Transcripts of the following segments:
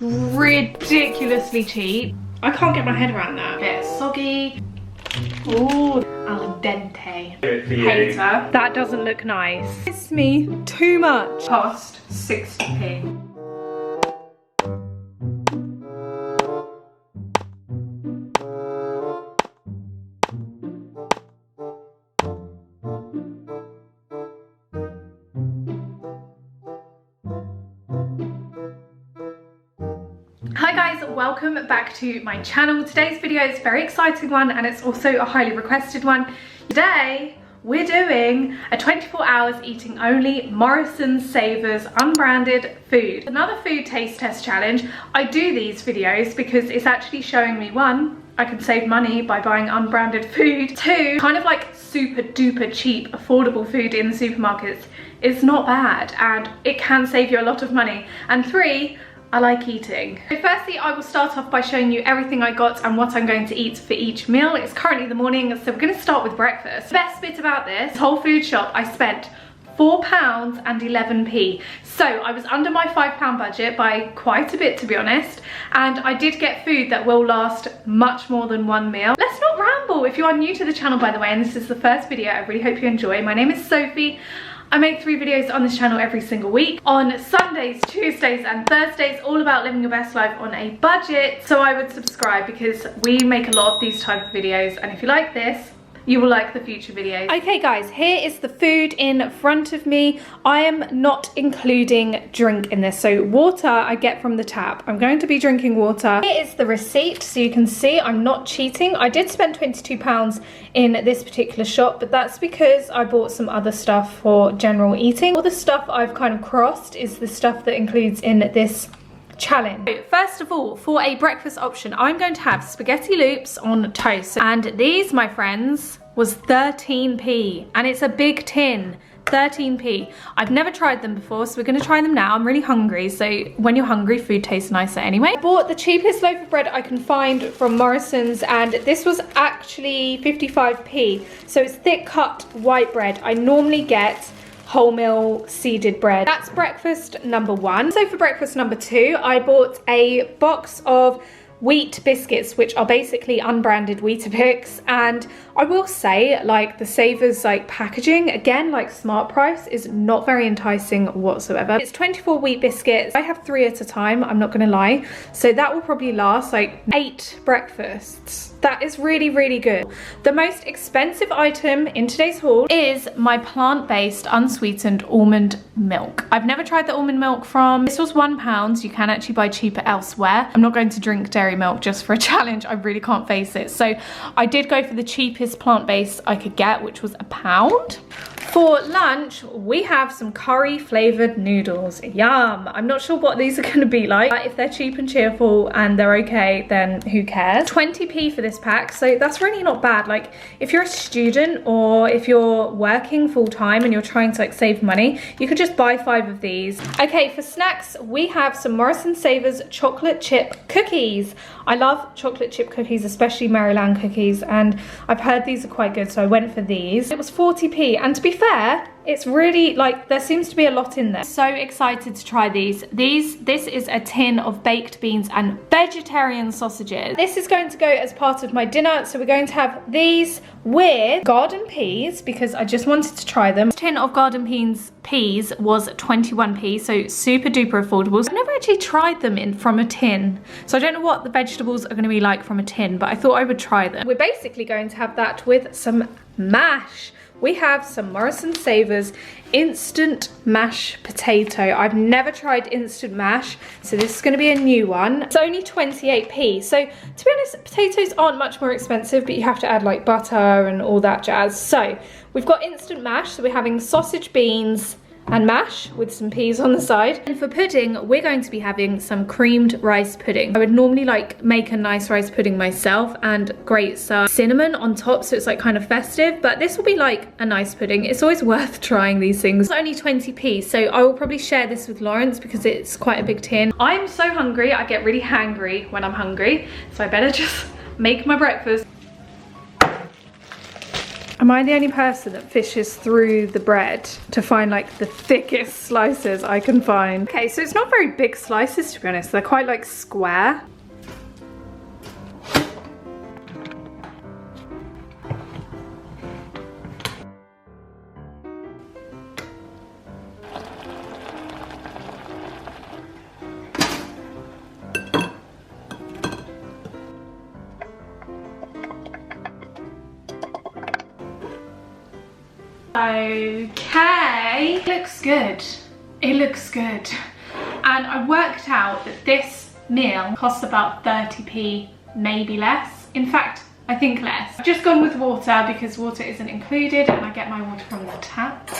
ridiculously cheap. I can't get my head around that. It's soggy. Ooh, al dente. Hater. That doesn't look nice. It's me too much. Cost 60p. Hi guys, welcome back to my channel. Today's video is a very exciting one and it's also a highly requested one. Today we're doing a 24 hours eating only Morrisons Savers unbranded food. Another food taste test challenge. I do these videos because it's actually showing me, one, I can save money by buying unbranded food. Two, kind of like super duper cheap, affordable food in the supermarkets is not bad and it can save you a lot of money. And three, I like eating. So firstly, I will start off by showing you everything I got and what I'm going to eat for each meal. It's currently the morning, so we're going to start with breakfast. The best bit about this whole food shop, I spent £4 and 11p. So I was under my £5 budget by quite a bit, to be honest, and I did get food that will last much more than one meal. Let's not ramble. If you are new to the channel, by the way, and this is the first video, I really hope you enjoy. My name is Sophie. I make 3 videos on this channel every single week. On Sundays, Tuesdays and Thursdays, all about living your best life on a budget. So I would subscribe because we make a lot of these type of videos, and if you like this, you will like the future videos. Okay guys, here is the food in front of me. I am not including drink in this. So water I get from the tap. I'm going to be drinking water. Here is the receipt, so you can see I'm not cheating. I did spend £22 in this particular shop, but that's because I bought some other stuff for general eating. All the stuff I've kind of crossed is the stuff that includes in this challenge. First of all, for a breakfast option, I'm going to have spaghetti loops on toast, and these, my friends, was 13p, and it's a big tin. 13p. I've never tried them before, so we're going to try them now. I'm really hungry, so when you're hungry, food tastes nicer anyway. I bought the cheapest loaf of bread I can find from Morrison's, and this was actually 55p, so it's thick cut white bread. I normally get wholemeal seeded bread. That's breakfast number 1. So for breakfast number 2, I bought a box of wheat biscuits, which are basically unbranded Weetabix, and I will say, like, the Savers like packaging, again, like smart price, is not very enticing whatsoever. It's 24 wheat biscuits. I have 3 at a time, I'm not gonna lie, so that will probably last like 8 breakfasts. That is really, really good. The most expensive item in today's haul is my plant-based unsweetened almond milk. I've never tried the almond milk from, this was £1. You can actually buy cheaper elsewhere. I'm not going to drink dairy milk just for a challenge. I really can't face it. So I did go for the cheapest plant-based I could get, which was £1. For lunch, we have some curry flavored noodles. Yum. I'm not sure what these are going to be like, but if they're cheap and cheerful and they're okay, then who cares? 20p for this pack, so that's really not bad. Like, if you're a student or if you're working full-time and you're trying to like save money, you could just buy 5 of these. Okay, for snacks, we have some Morrisons Savers chocolate chip cookies. I love chocolate chip cookies, especially Maryland cookies, and I've heard these are quite good, so I went for these. It was 40p, and to be fair, it's really, like, there seems to be a lot in there. So excited to try these. This is a tin of baked beans and vegetarian sausages. This is going to go as part of my dinner, so we're going to have these with garden peas, because I just wanted to try them. This tin of garden peas was 21p, so super duper affordable. I've never actually tried them from a tin, so I don't know what the vegetables are going to be like from a tin, but I thought I would try them. We're basically going to have that with some mash. We have some Morrisons Savers instant mash potato. I've never tried instant mash, so this is going to be a new one. It's only 28p, so to be honest, potatoes aren't much more expensive, but you have to add like butter and all that jazz. So we've got instant mash, so we're having sausage, beans and mash with some peas on the side. And for pudding, we're going to be having some creamed rice pudding. I would normally like make a nice rice pudding myself and grate some cinnamon on top, so it's like kind of festive, but this will be like a nice pudding. It's always worth trying these things. It's only 20p, so I will probably share this with Lawrence because it's quite a big tin. I'm so hungry, I get really hangry when I'm hungry, so I better just make my breakfast. Am I the only person that fishes through the bread to find like the thickest slices I can find? Okay, so it's not very big slices, to be honest. They're quite like square. Okay, it looks good. It looks good. And I worked out that this meal costs about 30p, maybe less. In fact, I think less. I've just gone with water because water isn't included and I get my water from the tap.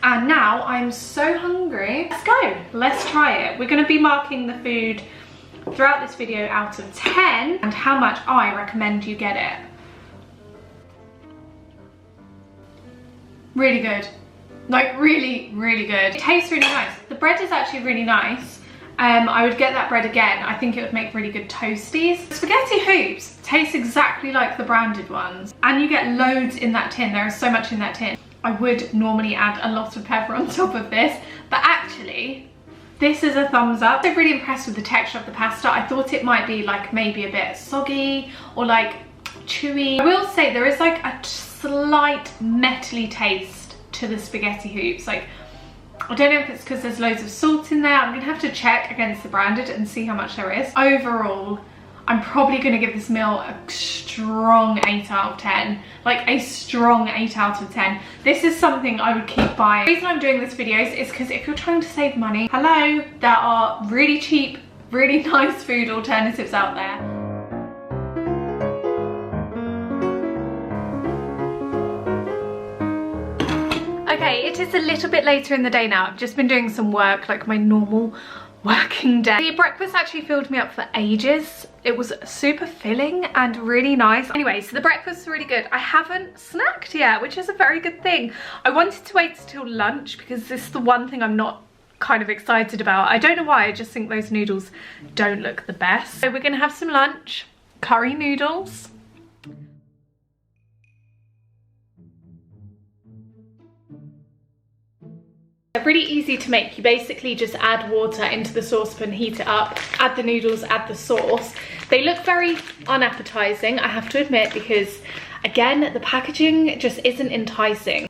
And now I'm so hungry. Let's go, let's try it. We're gonna be marking the food throughout this video out of 10 and how much I recommend you get it. Really good. Like really, really good. It tastes really nice. The bread is actually really nice. I would get that bread again. I think it would make really good toasties. Spaghetti hoops taste exactly like the branded ones. And you get loads in that tin. There is so much in that tin. I would normally add a lot of pepper on top of this, but actually, this is a thumbs up. I'm really impressed with the texture of the pasta. I thought it might be like maybe a bit soggy or like chewy. I will say there is like a slight metally taste to the spaghetti hoops. Like, I don't know if it's because there's loads of salt in there. I'm gonna have to check against the branded and see how much there is. Overall, I'm probably gonna give this meal a strong 8 out of 10. Like a strong 8 out of 10. This is something I would keep buying. The reason I'm doing this video is because if you're trying to save money, hello, there are really cheap, really nice food alternatives out there. Okay, it is a little bit later in the day now. I've just been doing some work, like my normal working day. The breakfast actually filled me up for ages. It was super filling and really nice. Anyway, so the breakfast was really good. I haven't snacked yet, which is a very good thing. I wanted to wait till lunch because this is the one thing I'm not kind of excited about. I don't know why, I just think those noodles don't look the best. So we're gonna have some lunch, curry noodles. They're really easy to make. You basically just add water into the saucepan, heat it up, add the noodles, add the sauce. They look very unappetizing, I have to admit, because again, the packaging just isn't enticing.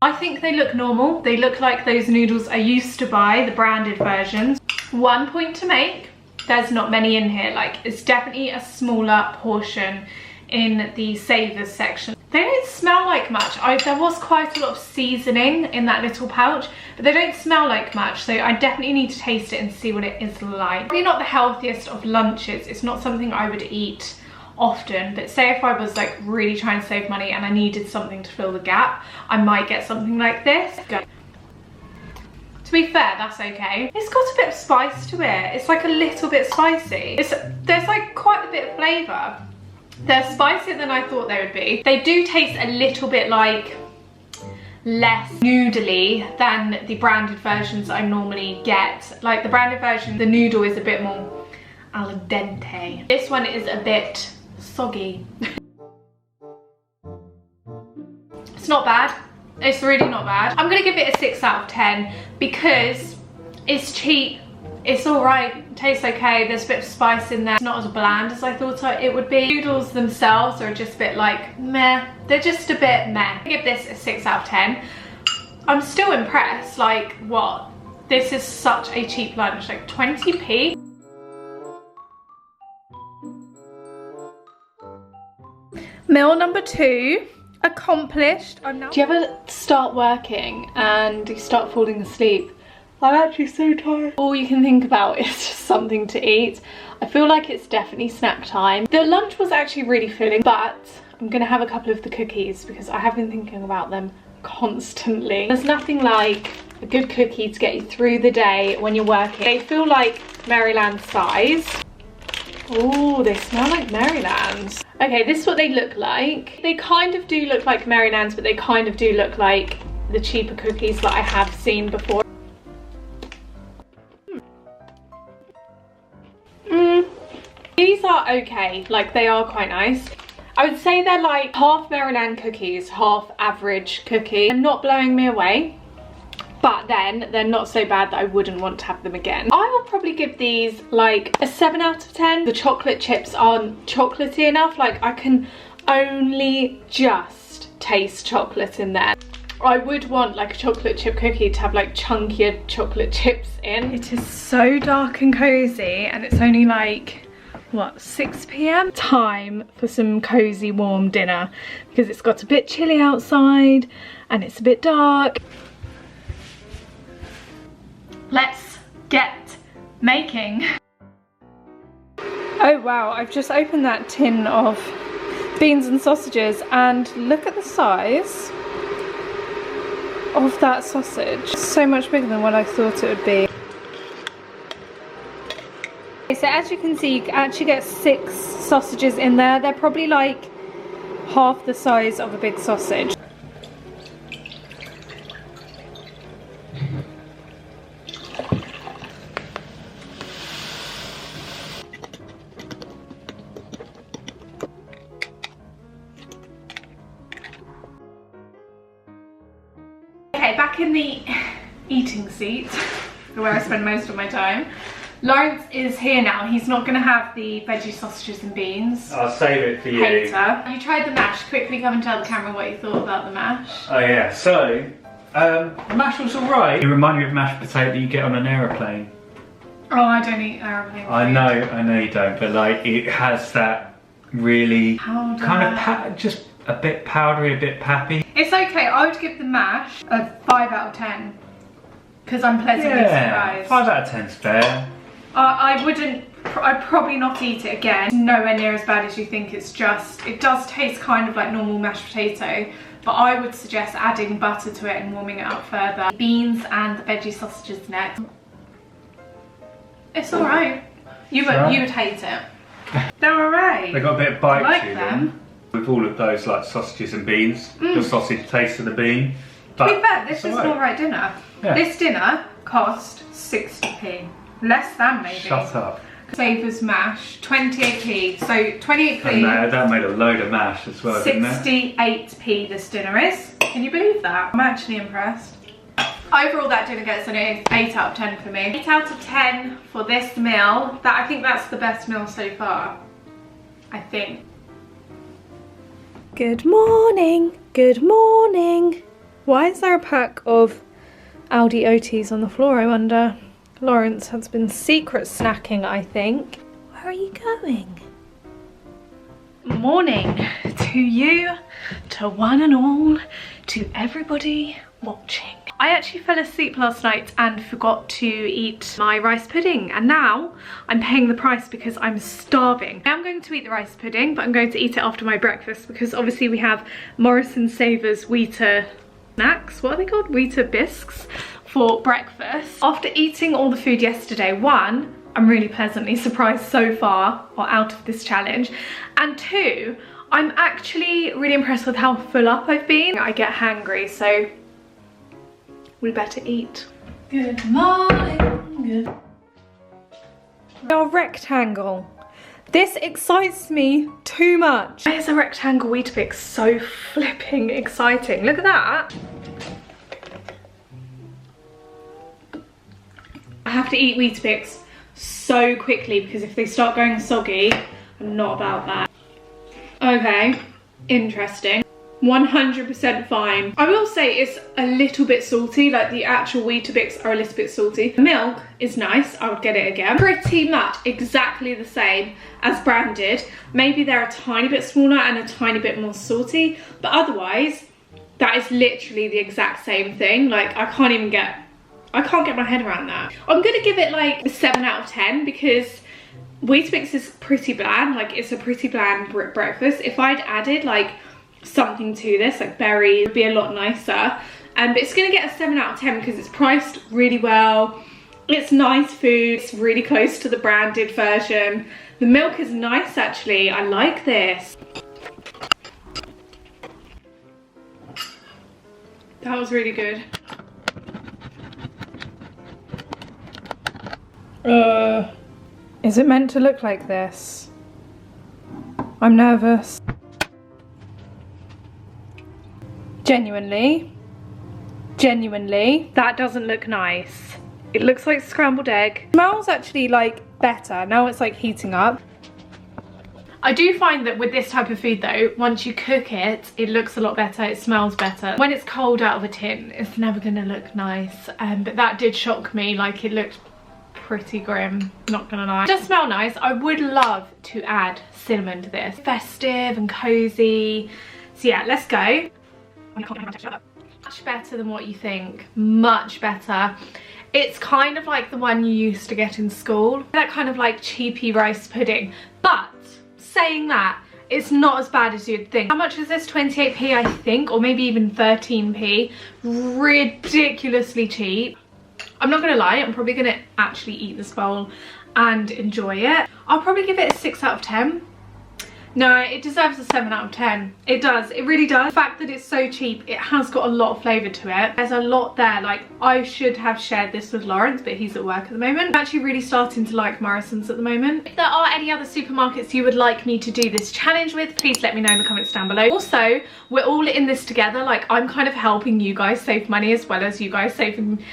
I think they look normal. They look like those noodles I used to buy, the branded versions. One point to make. There's not many in here. Like, it's definitely a smaller portion in the Savers section. They don't smell like much. There was quite a lot of seasoning in that little pouch, but they don't smell like much, so I definitely need to taste it and see what it is like. Probably not the healthiest of lunches. It's not something I would eat often, but say if I was like really trying to save money and I needed something to fill the gap, I might get something like this. To be fair, that's okay. It's got a bit of spice to it. It's like a little bit spicy. There's like quite a bit of flavour. They're spicier than I thought they would be. They do taste a little bit like less noodly than the branded versions I normally get. Like the branded version, the noodle is a bit more al dente. This one is a bit soggy. It's not bad. It's really not bad. I'm gonna give it a 6 out of 10 because it's cheap. It's all right, tastes okay. There's a bit of spice in there. It's not as bland as I thought it would be. Noodles themselves are just a bit like meh. They're just a bit meh. I give this a 6 out of 10. I'm still impressed. Like, what? This is such a cheap lunch, like 20p. Meal number 2. Accomplished. Do you ever start working and you start falling asleep? I'm actually so tired. All you can think about is just something to eat. I feel like it's definitely snack time. The lunch was actually really filling, but I'm gonna have a couple of the cookies because I have been thinking about them constantly. There's nothing like a good cookie to get you through the day when you're working. They feel like Maryland size. Oh, they smell like Maryland's. Okay, this is what they look like. They kind of do look like Maryland's, but they kind of do look like the cheaper cookies that I have seen before. These are okay, like they are quite nice. I would say they're like half Maryland cookies, half average cookie. They're not blowing me away, but then they're not so bad that I wouldn't want to have them again. I will probably give these like a 7 out of 10. The chocolate chips aren't chocolatey enough, like I can only just taste chocolate in there. I would want like a chocolate chip cookie to have like chunkier chocolate chips in. It is so dark and cozy, and it's only like, what, 6 p.m? Time for some cozy warm dinner because it's got a bit chilly outside and it's a bit dark. Let's get making. Oh wow, I've just opened that tin of beans and sausages and look at the size of that sausage. So much bigger than what I thought it would be. So as you can see, you actually get 6 sausages in there. They're probably like half the size of a big sausage. Okay, back in the eating seat, where I spend most of my time. Lawrence is here now. He's not going to have the veggie sausages and beans. I'll save it for you. Hater. You tried the mash. Quickly come and tell the camera what you thought about the mash. Oh yeah, so the mash was alright. It reminded me of mashed potato that you get on an aeroplane. Oh, I don't eat aeroplane food. I know you don't, but like it has that really powder. kind of just a bit powdery, a bit pappy. It's okay. I would give the mash a 5 out of 10 because I'm pleasantly surprised. 5 out of 10's fair. I'd probably not eat it again. Nowhere near as bad as you think. It does taste kind of like normal mashed potato, but I would suggest adding butter to it and warming it up further. Beans and the veggie sausages next. It's alright. You would hate it. They're alright. They got a bit of bite like to them. With all of those like sausages and beans. The sausage tastes of the bean. To be fair, this is an alright dinner. Yeah. This dinner cost 60p. Less than maybe. Shut up. Savers mash, 28p. So 28p. And that made a load of mash as well, didn't it? 68p this dinner is. Can you believe that? I'm actually impressed. Overall, that dinner gets an 8 out of 10 for me. 8 out of 10 for this meal. I think that's the best meal so far. I think. Good morning. Good morning. Why is there a pack of Aldi OTs on the floor, I wonder? Lawrence has been secret snacking, I think. Where are you going? Morning to you, to one and all, to everybody watching. I actually fell asleep last night and forgot to eat my rice pudding, and now I'm paying the price because I'm starving. I am going to eat the rice pudding, but I'm going to eat it after my breakfast because obviously we have Morrisons Savers Wheater snacks. What are they called? Wheater biscs for breakfast. After eating all the food yesterday, 1, I'm really pleasantly surprised so far, or out of this challenge, and 2, I'm actually really impressed with how full up I've been. I get hangry, so we better eat. Good morning. Our rectangle. This excites me too much. Why is a rectangle Weetabix so flipping exciting? Look at that. I have to eat Weetabix so quickly because if they start going soggy, I'm not about that. Okay, interesting. 100% fine. I will say it's a little bit salty, like the actual Weetabix are a little bit salty. The milk is nice, I would get it again. Pretty much exactly the same as branded. Maybe they're a tiny bit smaller and a tiny bit more salty, but otherwise, that is literally the exact same thing. Like, I can't get my head around that. I'm gonna give it like a 7 out of 10 because Weetabix is pretty bland. Like, it's a pretty bland breakfast. If I'd added like something to this, like berries, it would be a lot nicer. But it's gonna get a 7 out of 10 because it's priced really well. It's nice food. It's really close to the branded version. The milk is nice actually. I like this. That was really good. Is it meant to look like this? I'm nervous. Genuinely, that doesn't look nice. It looks like scrambled egg. It smells actually like better. Now it's like heating up. I do find that with this type of food though, once you cook it, it looks a lot better, it smells better. When it's cold out of a tin, it's never gonna look nice. But that did shock me, like it looked pretty grim, not gonna lie. It does smell nice. I would love to add cinnamon to this. Festive and cozy. So yeah, let's go. Much better than what you think, much better. It's kind of like the one you used to get in school. That kind of like cheapy rice pudding. But saying that, it's not as bad as you'd think. How much is this? 28p I think, or maybe even 13p. Ridiculously cheap. I'm not gonna lie, I'm probably gonna actually eat this bowl and enjoy it. I'll probably give it a 6 out of 10. No, it deserves a 7 out of 10. It does, it really does. The fact that it's so cheap, it has got a lot of flavour to it. There's a lot there, like I should have shared this with Lawrence, but he's at work at the moment. I'm actually really starting to like Morrisons at the moment. If there are any other supermarkets you would like me to do this challenge with, please let me know in the comments down below. Also, we're all in this together, like I'm kind of helping you guys save money as well as you guys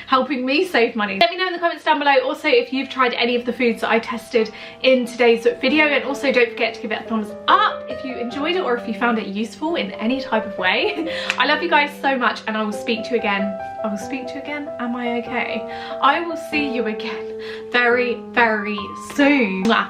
helping me save money. Let me know in the comments down below also if you've tried any of the foods that I tested in today's video, and also don't forget to give it a thumbs up if you enjoyed it or if you found it useful in any type of way. I love you guys so much, and I will speak to you again. Am I okay? I will see you again very, very soon. Bye.